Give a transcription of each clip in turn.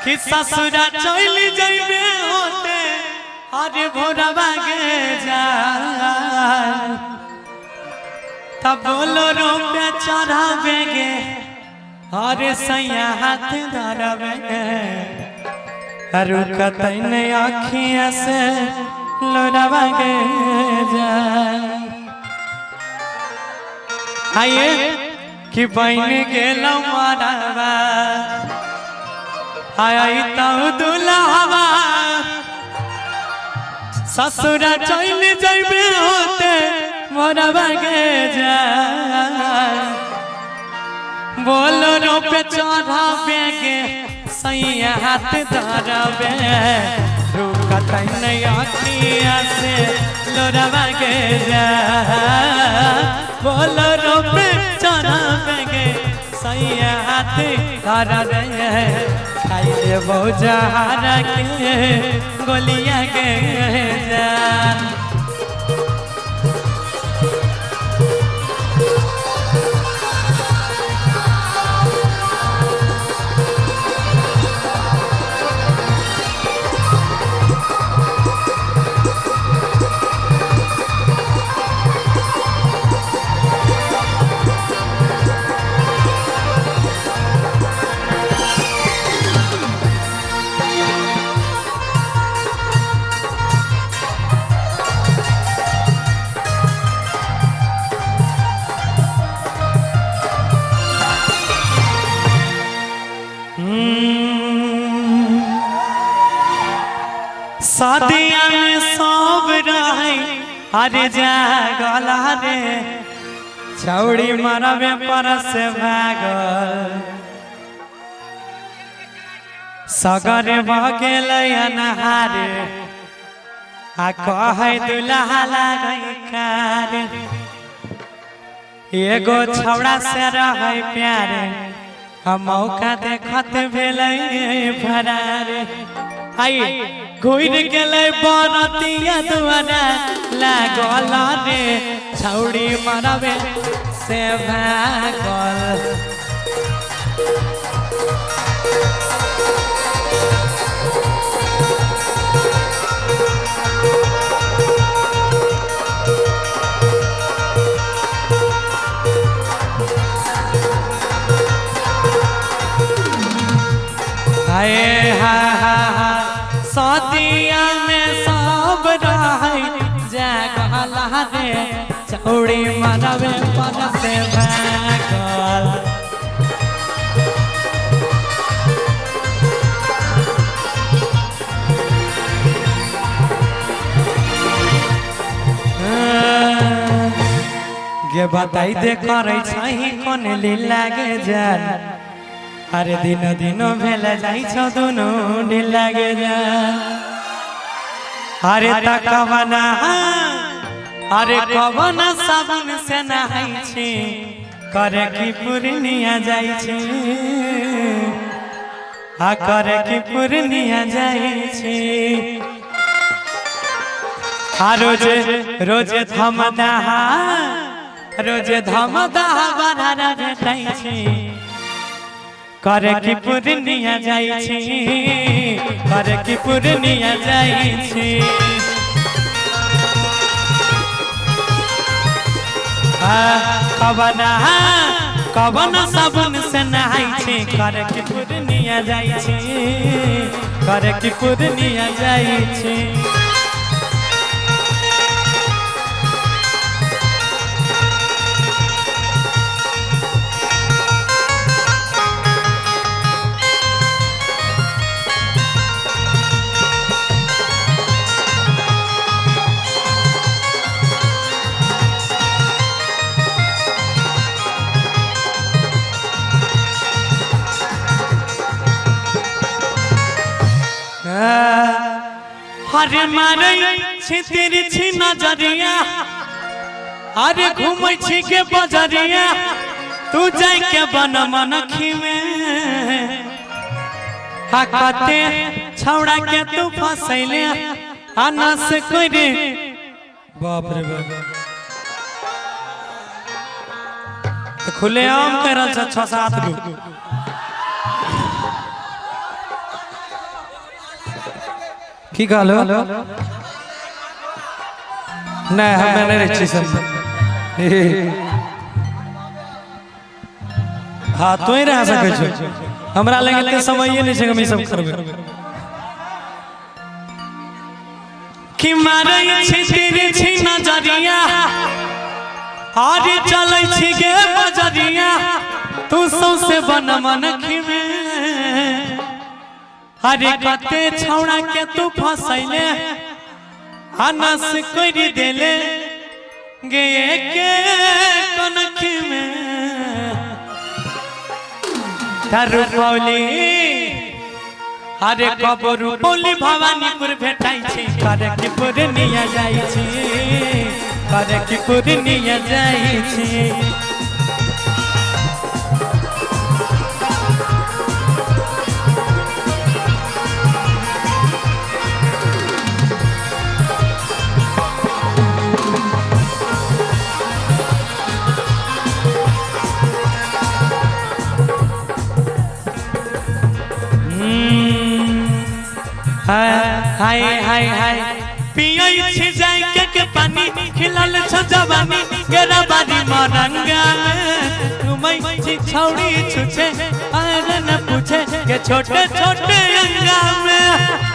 कि ससुरा चल जाइबे होते अरे भोरवा गे जा तब बोलो रोपे चढ़ावे गे अरे सैया हाथ धरवे रुकत नहीं आँखिया से लोरवा गे जा। आइए कि बहन गेल मरवा आई तो दुल्हवा ससुरा चल जाइबे होते मोरवा गे जा बोलो रोपे चढ़ावे गे सैया हाथ धरवे रुकत नहीं आँखिया से लोरवा गे जा बोलो रोपे चढ़ावे गे सैया हाथ धरवे खाइले बहुजहारा के गोलिया गे जा। शादिया में सब रहे अरे जागल रे छौड़ी मरबे पर से भागल सगर भगेल अनहारे आ कहे दुल्हा लागई कार एगो छौड़ा से रहे प्यारे हम मौका देखत भेलै फरारे। आई घुर गेलै बरतिया दुआरा लागल रे छौड़ी मरबे से भागल हाय हा हा हा शादिया में सब रहे जागल रे छौड़ी मरबे पर से भागल गे बताई दे करे छही कोन लीला गे जान अरे दिन दिन भेल जाइ छ दुनु ढिला गे जा अरे तकवना अरे कवना साबुन से नहाई छी करे की पूर्णिया जाइ छी आ करे की पूर्णिया जाइ छी आ रोजे रोजे धमदाहा बना भेटाई छी करे की पूर्णिया जाइ छी करे की पूर्णिया जाइ छी कवना साबुन से नहाई छी करे की पूर्णिया जाइ छी करे की पूर्णिया जाइ छी। अरे मारे छितिर छी नजरिया अरे घूमै छी के बजरिया तू जाय के बन मनखी में कते छौड़ा के तू फसैले अनस करे बाप रे बाप खुले आम करल 6-7 गो की कहलो नहीं हमें नहीं रची सब हाँ तो ही रह सके छो हमरा लगे ते समय ये नहीं छे हम ई सब करबे कि मारै छी तेरे छी नजरिया आरे चलै छी गे बजरिया तू सौसे बन मन खिमे अरे कते छौड़ा के तू फसैले अनस करि देले गे के कनखी में तारू पौली अरे कबरू पौली भवानीपुर भेटाई छी करे की पूर्णिया जाई छी करे की पूर्णिया जाई छी हाय हाय हाय पियै छी जाय के पानी खिलल छ जवानी गेरा बारी मरंगा घुमै छी छौड़ी छुछे अरे न पूछे के छोटे छोटे अंगा में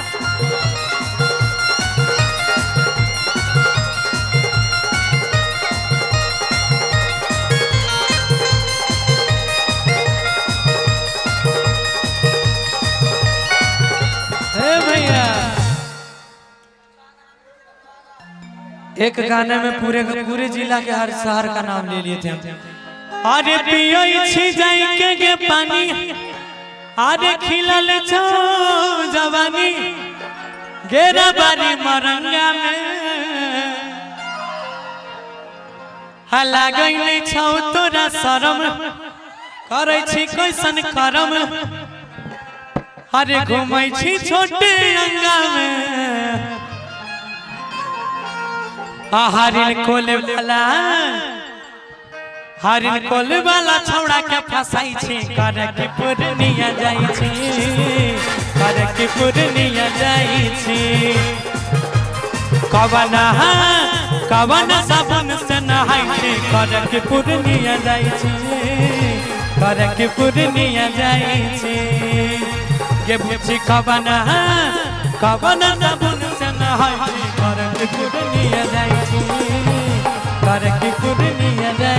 एक गाने में पूरे जिला के हर शहर का नाम ले लिए थे अरे पियै छी जाई के पानी अरे खिलल छौ जवानी गेरा बारी मरंगा में हला गइले छौ तोरा शरम करै छी कैसन करम अरे घुमै छी छोटे अंगा में हरिन कोल वाला छौड़ा के फसाई छी करे की पूर्णिया जाई छी करे की पूर्णिया जाई छी कवन साबुन से नहाई छी करे की पूर्णिया जाई छी करे की पूर्णिया जाई छी के बुझी कवन साबुन से नहाई छी करे की पूर्णिया जाई छी करे की पूर्णिया जाई